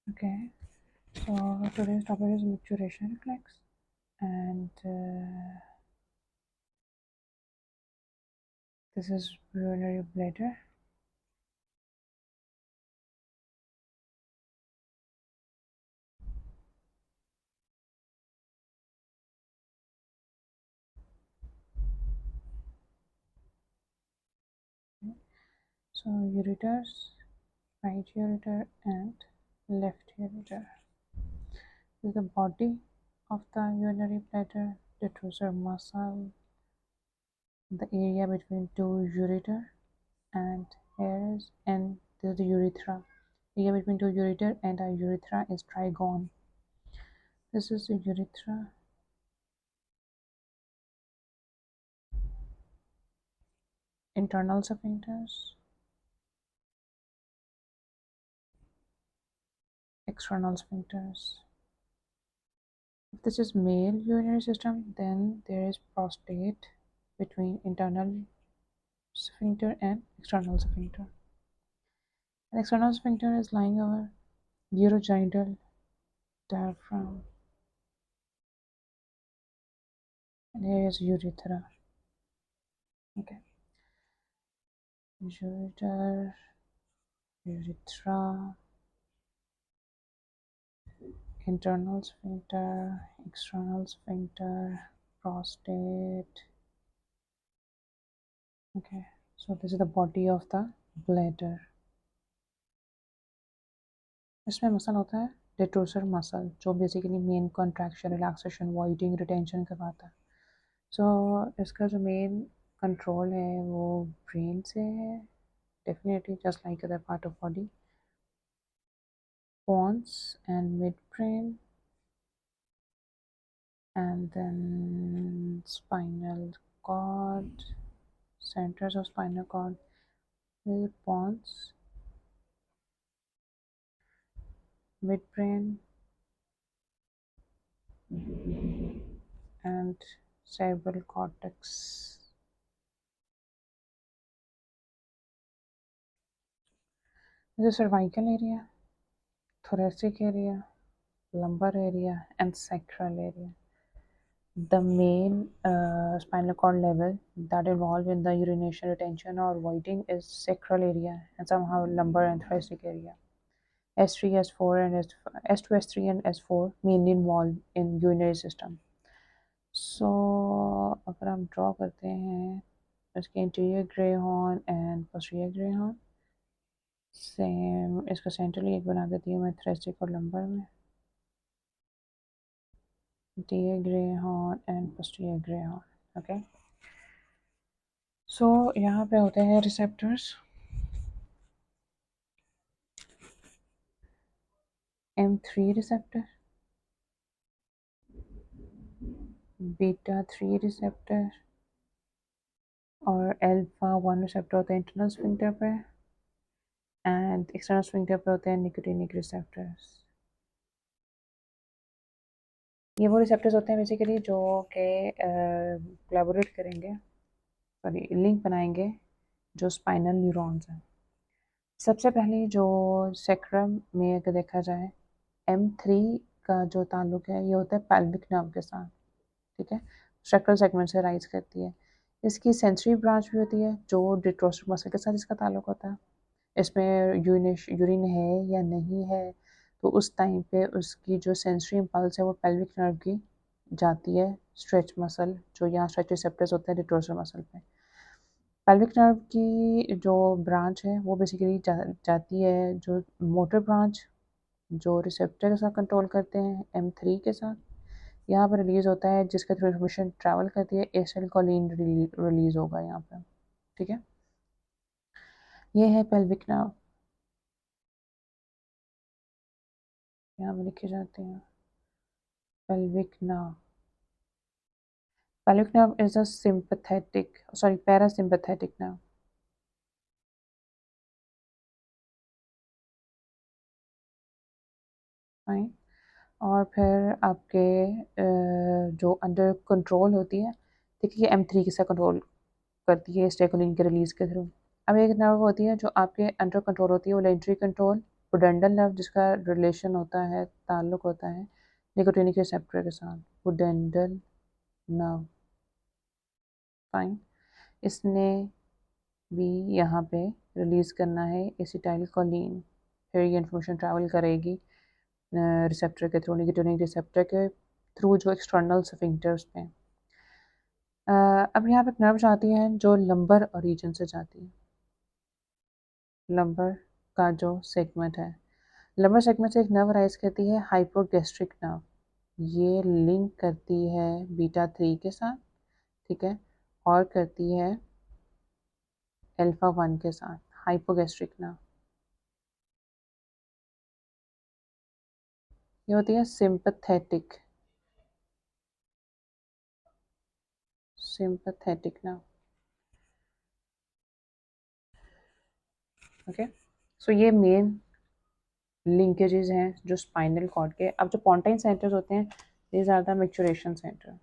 Okay, so today's topic is micturition reflex, and this is urinary bladder. So ureters, right ureter and left ureter. This is the body of the urinary bladder, the detrusor muscle, the area between two ureter and hairs, and this is the urethra. The area between two ureter and a urethra is trigone. This is the urethra. Internal sphincters, external sphincters. If this is male urinary system, then there is prostate between internal sphincter and external sphincter. An external sphincter is lying over urogenital diaphragm, and here is urethra. Okay, ureter, urethra, internal sphincter, external sphincter, prostate. Okay, so this is the body of the bladder. इसमें muscle होता है डेट्रोसर muscle, जो basically main contraction, relaxation, voiding, retention करवाता है. सो इसका जो main control है वो ब्रेन से है, definitely, just like other part of body. pons and midbrain, and then spinal cord, centers of spinal cord. This is pons, midbrain, and cerebral cortex. This is cervical area, thoracic area, lumbar area, and sacral area. The main spinal cord level that involved in the urination, retention, or voiding is sacral area, and somehow lumbar and thoracic area. S3, S4, and S2, S3, and S4 mainly involved in urinary system. So अगर हम draw करते हैं इसके interior grey horn and posterior grey horn, same इसका centrally एक बना देती हूँ मैं thoracic और lumbar में. Anterior gray horn and posterior gray horn. Okay. So यहाँ पे होते हैं receptors. M3 receptor, beta 3 receptor और alpha 1 receptor होते हैं internal sphincter पे, and external sphincter पे होते हैं nicotinic receptors. ये वो receptors होते हैं बेसिकली जो के कोलैबोरेट करेंगे, सॉरी लिंक बनाएंगे जो स्पाइनल न्यूरॉन्स हैं. सबसे पहले जो सेक्रम में अगर देखा जाए, M3 का जो ताल्लुक है ये होता है पैल्विक नर्व के साथ. ठीक है, स्ट्रक्चरल सेगमेंट से राइज करती है. इसकी सेंसरी ब्रांच भी होती है जो डिट्रोसर मसल के साथ इसका ताल्लुक होता है. इसमें यूरिन है या नहीं है, तो उस टाइम पे उसकी जो सेंसरी इम्पल्स है वो पैल्विक नर्व की जाती है, स्ट्रेच मसल जो यहाँ स्ट्रेच रिसेप्टर्स होते हैं डिट्रोसर मसल पे. पैल्विक नर्व की जो ब्रांच है वो बेसिकली जाती है जो मोटर ब्रांच जो रिसेप्टर के साथ कंट्रोल करते हैं M3 के साथ, यहाँ पर रिलीज होता है, जिसके थ्रू इन्फॉर्मेशन ट्रैवल करती है. एसिटाइलकोलिन रिलीज होगा यहाँ पे. ठीक है, ये है पेल्विक नर्व, यहाँ पे लिखे जाते हैं pelvic nerve. Pelvic nerve is a parasympathetic nerve. Fine. और फिर आपके जो अंडर कंट्रोल होती है, देखिए M3 के साथ कंट्रोल करती है एसिटाइलकोलिन के रिलीज के थ्रू. अब एक नर्व होती है जो आपके अंडर कंट्रोल होती है, वोलेंट्री कंट्रोल पुडेंडल नर्व जिसका रिलेशन होता है, ताल्लुक होता है निकोटिनिक रिसेप्टर के साथ, पुडेंडल नर्व। फाइन, इसने भी यहाँ पे रिलीज़ करना है एसिटाइलकोलिन, फिर ये इन्फॉर्मेशन ट्रैवल करेगी रिसेप्टर के थ्रू, निकोटिनिक रिसेप्टर के थ्रू जो एक्सटर्नल स्फिंक्टर्स पे। अब यहाँ पे नर्व जाती है जो लंबर रीजन से जाती है, लंबर का जो सेगमेंट है, लंबर सेगमेंट से एक नर्व राइज करती है हाइपोगैस्ट्रिक नर्व, ये लिंक करती है बीटा 3 के साथ, ठीक है, और करती है अल्फा 1 के साथ, हाइपोगैस्ट्रिक नर्व। ये होती है सिंपैथेटिक नर्व। ओके, सो ये मेन लिंकेजेस हैं जो स्पाइनल कॉर्ड के। अब जो पोंटाइन सेंटर्स होते हैं, these are the micturition centre,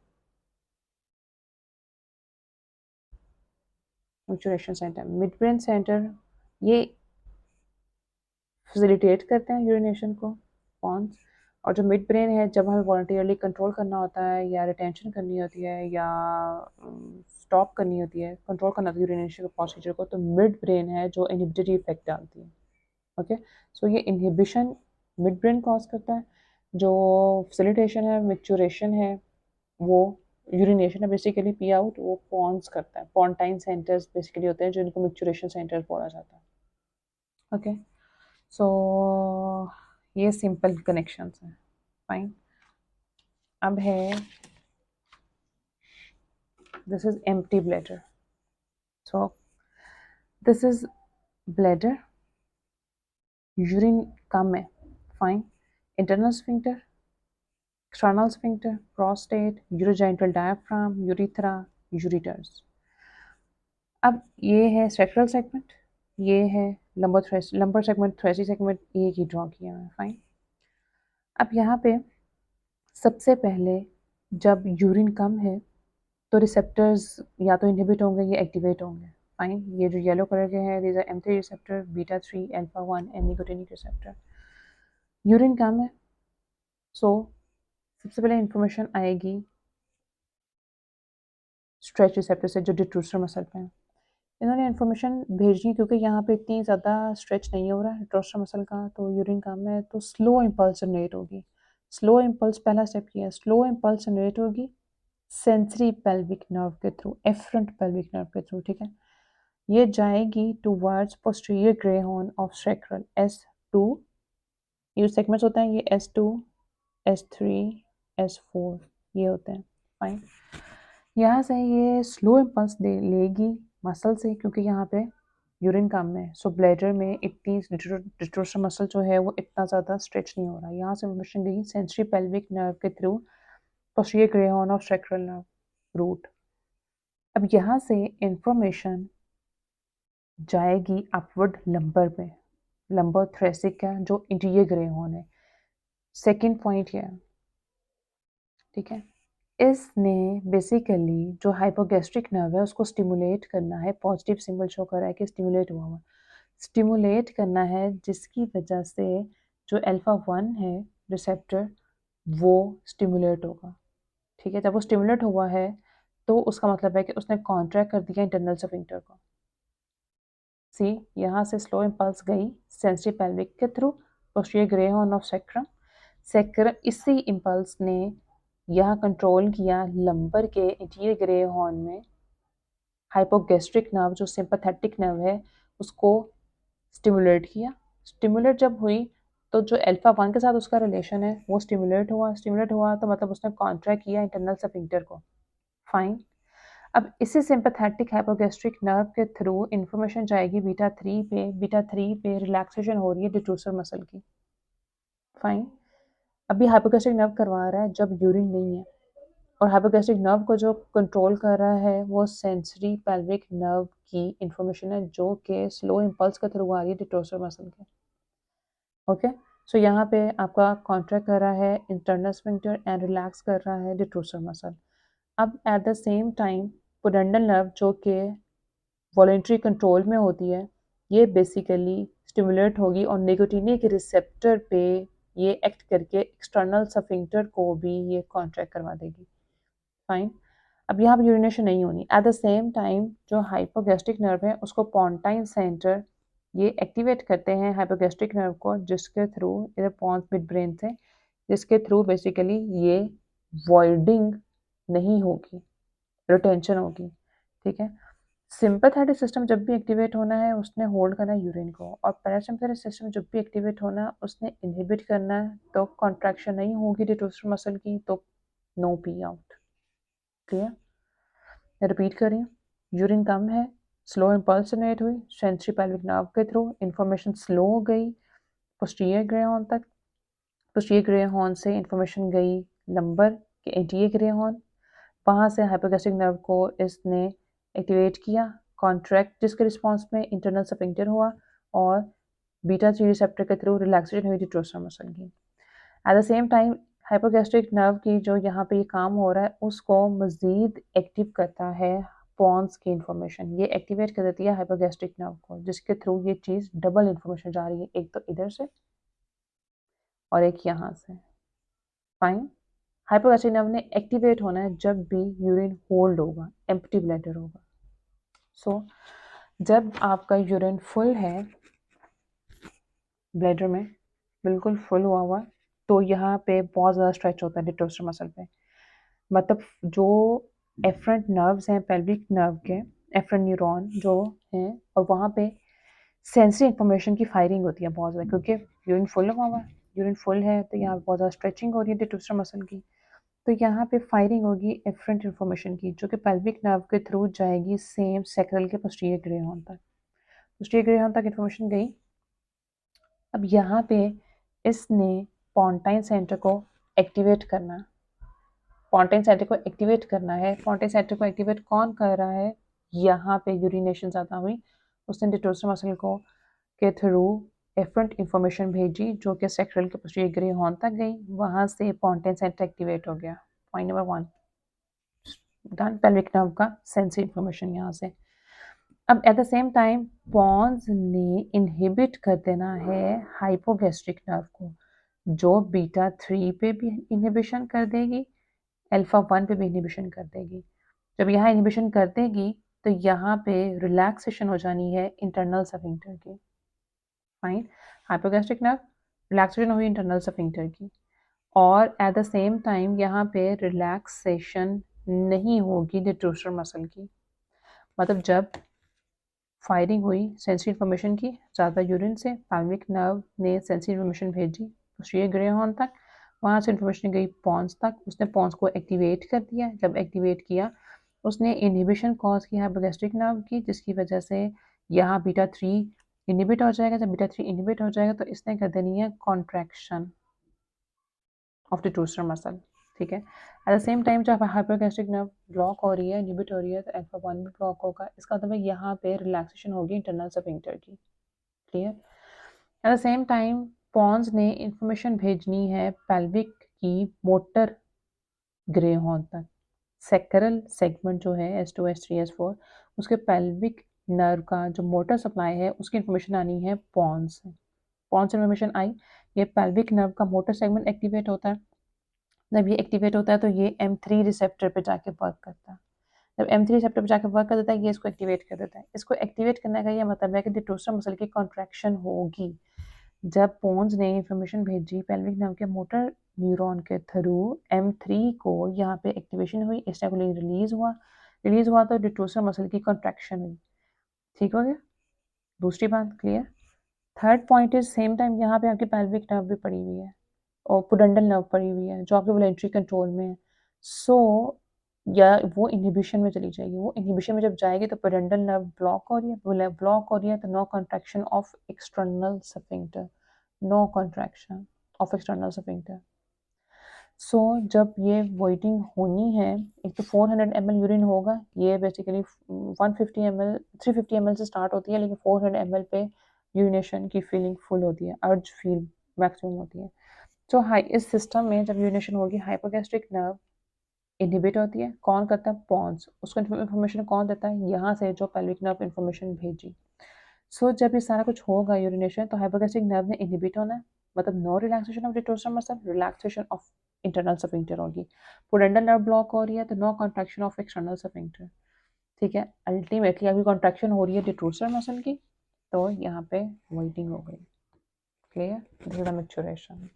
midbrain centre, ये फैसिलिटेट करते हैं यूरिनेशन को, पॉन्स। और जो मिड ब्रेन है, जब हमें वॉलंटियरली कंट्रोल करना होता है या रिटेंशन करनी होती है या स्टॉप करनी होती है, कंट्रोल करना होता है यूरिनेशन के प्रोसीजर को, तो मिड ब्रेन है जो इनहिबिटरी इफेक्ट डालती है। ओके, सो ये इनहिबिशन मिड ब्रेन कॉज करता है, जो फैसिलिटेशन है, मैच्योरेशन है, वो यूरिनेशन है बेसिकली, पी आउट वो पॉन्स करता है। पॉन्टाइन सेंटर्स बेसिकली होते हैं जो इनको मैच्योरेशन सेंटर्स बोला जाता है। ओके, सो ये सिंपल कनेक्शंस हैं। फाइन, अब है this is empty bladder. So this is bladder, urine कम है। Fine, internal sphincter, external sphincter, prostate, urogenital diaphragm, urethra, ureters। अब ये है sacral segment, ये है lumbar segment, thoracic segment, एक ही ड्रॉ किया है। फाइन, अब यहाँ पे सबसे पहले जब यूरिन कम है तो रिसेप्टर्स या तो इनहिबिट होंगे या एक्टिवेट होंगे। फाइन, ये जो येलो कलर के हैं, these are M3 receptor, beta 3, alpha 1 and nicotinic receptor. Urine कम है, सो सबसे पहले इंफॉर्मेशन आएगी स्ट्रेच रिसेप्टर से जो डिट्रूसर मसल पे है। इन्होंने इन्फॉर्मेशन भेजी क्योंकि यहाँ पे इतनी ज़्यादा स्ट्रेच नहीं हो रहा है डिट्रूसर मसल का, तो यूरिन कम है, तो स्लो इम्पल्स जनरेट होगी। स्लो इम्पल्स पहला स्टेप किया है, स्लो इम्पल्स जनरेट होगी सेंसरी पेल्विक नर्व के थ्रू, एफरेंट पेल्विक नर्व के थ्रू, ठीक है। ये जाएगी towards posterior grey horn of sacral, S2। ये सेगमेंट्स होते हैं, ये S2, S3, S4 ये होते हैं। फाइन, यहाँ से ये स्लो इम्पल्स लेगी मसल से, क्योंकि यहाँ पे यूरिन कम है, सो ब्लैडर में इतनी डिट्रोसर मसल जो है वो इतना ज़्यादा स्ट्रेच नहीं हो रहा। यहाँ से इन्फॉर्मेशन गई सेंसरी पेल्विक नर्व के through posterior grey horn of sacral nerve root. अब यहाँ से इंफॉर्मेशन जाएगी अपवर्ड लंबर में, लंबर थ्रेसिक का जो इंटीरियर ग्रे हॉर्न है। सेकेंड पॉइंट है, ठीक है, इसने बेसिकली जो हाइपोगैस्ट्रिक नर्व है उसको स्टिमुलेट करना है, पॉजिटिव सिंबल शो कर रहा है कि स्टिमुलेट हुआ, स्टिमुलेट करना है, जिसकी वजह से जो अल्फा 1 है रिसेप्टर वो स्टिमुलेट होगा। ठीक है, जब वो स्टिमुलेट हुआ है तो उसका मतलब है कि उसने कॉन्ट्रैक्ट कर दिया इंटरनल स्फिंक्टर को। सी, यहाँ से स्लो इम्पल्स गई सेंसरी पेल्विक के through posterior grey horn of sacrum, इसी इम्पल्स ने यहाँ कंट्रोल किया लंबर के इंटीरियर ग्रे हॉर्न में हाइपोगैस्ट्रिक नर्व जो सिंपैथेटिक नर्व है उसको स्टिमुलेट किया। स्टिमुलेट जब हुई तो जो अल्फा 1 के साथ उसका रिलेशन है वो स्टिमुलेट हुआ तो मतलब उसने कॉन्ट्रैक्ट किया इंटरनल स्फिंक्टर को। फाइन, अब इसी सिंपैथेटिक हाइपोगैस्ट्रिक नर्व के थ्रू इंफॉर्मेशन जाएगी बीटा 3 पे रिलैक्सेशन हो रही है डिट्रूसर मसल की। फाइन, अभी हाइपोगैस्ट्रिक नर्व करवा रहा है जब यूरिन नहीं है, और हाइपोगैस्ट्रिक नर्व को जो कंट्रोल कर रहा है वो सेंसरी पेल्विक नर्व की इंफॉर्मेशन है जो कि स्लो इम्पल्स के थ्रू आ रही है डिट्रोसर मसल के। ओके, सो यहाँ पे आपका कॉन्ट्रैक्ट कर रहा है इंटरनल स्फिंक्टर एंड रिलैक्स कर रहा है डिट्रोसर मसल। अब at the same time pudendal nerve जो कि वॉलेंट्री कंट्रोल में होती है, ये बेसिकली स्टिमुलेट होगी और निकोटीनिक रिसेप्टर पे ये एक्ट करके एक्सटर्नल सफिंक्टर को भी ये कॉन्ट्रैक्ट करवा देगी। फाइन। अब यहाँ पर यूरिनेशन नहीं होनी। एट द सेम टाइम जो हाइपोगैस्ट्रिक नर्व है उसको पोंटाइन सेंटर ये एक्टिवेट करते हैं हाइपोगैस्ट्रिक नर्व को, जिसके थ्रू इधर पॉन्स मिड ब्रेन से, जिसके थ्रू बेसिकली ये वॉइडिंग नहीं होगी, रिटेंशन होगी। ठीक है। सिंपैथेटिक सिस्टम जब भी एक्टिवेट होना है उसने होल्ड करना है यूरिन को, और पैरासिम्पैथेटिक सिस्टम जब भी एक्टिवेट होना है उसने इनहिबिट करना है। तो कॉन्ट्रैक्शन नहीं होगी डिटोस्टर मसल की, तो no pee out. Clear. Repeat करें। यूरिन कम है, स्लो इम्पल्स जनरेट हुई सेंसरी पेल्विक नर्व के थ्रू, इंफॉर्मेशन स्लो हो गई पोस्टीरियर ग्रे हॉर्न तक, पोस्टीरियर ग्रे हॉर्न से इंफॉर्मेशन गई लंबर के एंटीरियर ग्रे हॉर्न, वहाँ से हाइपोगैस्ट्रिक नर्व को इसने एक्टिवेट किया, कॉन्ट्रैक्ट, जिसके रिस्पॉन्स में इंटरनल सफिंक्टर हुआ और बीटा 3 रिसेप्टर के थ्रू रिलैक्सेशन हुई डिटोस्टर मसल की। Eight the same time hypogastric nerve की जो यहाँ पे ये काम हो रहा है उसको मज़ीद एक्टिव करता है पॉन्स की इंफॉर्मेशन, ये एक्टिवेट कर देती है हाइपोगैस्ट्रिक नर्व को, जिसके थ्रू ये चीज़ डबल इंफॉर्मेशन जा रही है, एक तो इधर से और एक यहाँ से। फाइन। हाइपोगैस्ट्रिक नर्व ने एक्टिवेट होना है जब भी यूरिन होल्ड होगा, एम्प्टी ब्लैडर होगा। सो जब आपका यूरिन फुल है, ब्लैडर में बिल्कुल फुल हुआ हुआ, तो यहाँ पे बहुत ज़्यादा स्ट्रेच होता है डिटोस्टर मसल पे। मतलब जो एफरेंट नर्व्स हैं पेल्विक नर्व के, एफरेंट न्यूरॉन जो हैं, और वहाँ पे सेंसरी इंफॉर्मेशन की फायरिंग होती है बहुत ज़्यादा, क्योंकि यूरिन फुल हुआ हुआ है, यूरिन फुल है तो यहाँ बहुत ज़्यादा स्ट्रेचिंग हो रही है डिटोस्टर मसल की, तो यहाँ पे फायरिंग होगी एफरेंट इंफॉर्मेशन की, जो कि पेल्विक नर्व के थ्रू जाएगी सेम सैक्रल के पोस्टीरियर ग्रे हॉर्न तक। पोस्टीरियर ग्रे हॉर्न तक इंफॉर्मेशन गई। अब यहाँ पे इसने पोंटाइन सेंटर को एक्टिवेट करना, पोंटाइन सेंटर को एक्टिवेट करना है। पोंटाइन सेंटर को एक्टिवेट कौन कर रहा है? यहाँ पे यूरिनेशन ज़्यादा हुई, उसने डिटोस्टर मसल को के थ्रू एफरेंट इंफॉर्मेशन भेजी जो कि सैक्रल के पोस्टीरियर ग्रे हॉर्न तक गई, वहाँ से पोंटाइन सेंटर एक्टिवेट हो गया। Point number 1 done. Pelvic nerve का सेंसरी इंफॉर्मेशन यहाँ से। अब at the same time pons ने इनहिबिट कर देना है हाइपोगैस्ट्रिक नर्व को, जो बीटा 3 पे भी इनहिबिशन कर देगी, अल्फा 1 पे भी इनहिबिशन कर देगी। जब यहाँ इनहिबिशन कर देगी तो यहाँ पे रिलैक्सेशन हो जानी है इंटरनल सफिंक्टर की। फाइन। हाइपोगैस्ट्रिक नर्व, रिलैक्सेशन हुई इंटरनल सफिंक्टर की, और एट द सेम टाइम यहाँ पे रिलैक्सेशन नहीं होगी डिटोस्टर मसल की। मतलब जब फायरिंग हुई सेंसरी इन्फॉर्मेशन की ज़्यादा यूरिन से, पेल्विक नर्व ने सेंसरी इन्फॉर्मेशन भेजी पोस्टीरियर ग्रे हॉर्न तक, वहाँ से इन्फॉर्मेशन गई पॉन्स तक, उसने पॉन्स को एक्टिवेट कर दिया। जब एक्टिवेट किया उसने इनहिबिशन कॉज की हाइपोगैस्ट्रिक नर्व की, जिसकी वजह से यहाँ बीटा 3 इनहिबिट हो जाएगा। जब बीटा 3 इनहिबिट हो जाएगा तो इसने कर देनी है कॉन्ट्रैक्शन ऑफ डिटोस्टर मसल। ठीक है। एट द सेम टाइम जब हाइपोगैस्ट्रिक नर्व ब्लॉक हो रही है, इनहिबिट हो रही है, तो अल्फा 1 भी ब्लॉक होगा। इसका मतलब यहाँ पे रिलैक्सेशन होगी इंटरनल सफिंक्टर की। Clear. At the same time pons ने इंफॉर्मेशन भेजनी है पेल्विक की मोटर ग्रे हॉर्न तक। सैक्रल सेगमेंट जो है S2 S3 S4, उसके पेल्विक नर्व का जो मोटर सप्लाई है उसकी इंफॉर्मेशन आनी है पॉन्स से। पॉन्स इन्फॉर्मेशन आई, ये पेल्विक नर्व का मोटर सेगमेंट एक्टिवेट होता है। जब ये एक्टिवेट होता है तो ये M3 रिसेप्टर पे जाके वर्क करता है। जब M3 रिसेप्टर पे जाके वर्क कर देता है, ये इसको एक्टिवेट कर देता है। इसको एक्टिवेट करने का ये मतलब है कि डिटोस्टर मसल की कॉन्ट्रैक्शन होगी। जब पॉन्स ने इंफॉर्मेशन भेजी पेल्विक नर्व के मोटर न्यूरॉन के थ्रू M3 को, यहाँ पे एक्टिवेशन हुई, एस्टाइकोलिन रिलीज हुआ तो डिटोस्टर मसल की कॉन्ट्रैक्शन हुई। ठीक हो गया। दूसरी बात clear. Third point is same time यहाँ पे आपकी पेल्विक नर्व भी पड़ी हुई है और पुडेंडल नर्व पड़ी हुई है जो आपके वॉलेंट्री कंट्रोल में है। सो या वो इनहिबिशन में चली जाएगी। वो इनहिबिशन में जब जाएगी तो पुडेंडल नर्व ब्लॉक हो रही है, ब्लॉक हो रही है तो no contraction of external sphincter, no contraction of external sphincter. So जब ये वॉइडिंग होनी है, एक तो 400 ml यूरिन होगा, ये बेसिकली 150 ml 350 ml से स्टार्ट होती है, लेकिन 400 ml पे यूरिनेशन की फीलिंग फुल होती है, अर्ज फील मैक्सिमम होती है। तो इस सिस्टम में जब यूरिनेशन होगी, हाइपोगैस्ट्रिक नर्व इनहिबिट होती है। कौन करता है? पॉन्स। उसको इन्फॉर्मेशन कौन देता है? यहाँ से जो पेल्विक नर्व इन्फॉर्मेशन भेजी। सो जब ये सारा कुछ होगा यूरिनेशन, तो हाइपोगैस्ट्रिक नर्व ने इनहिबिट होना है, मतलब नो रिलैक्सेशन ऑफ डिटोस्टर्म muscle, relaxation of internal sphincter होगी। पुडेंटल नर्व ब्लॉक हो रही है तो no contraction of external sphincter. ठीक है, अल्टीमेटली अभी कॉन्ट्रैक्शन हो रही है डिटोस्टर्म मसल की, तो यहाँ पे वेटिंग हो गई। Clear? This is the maturation.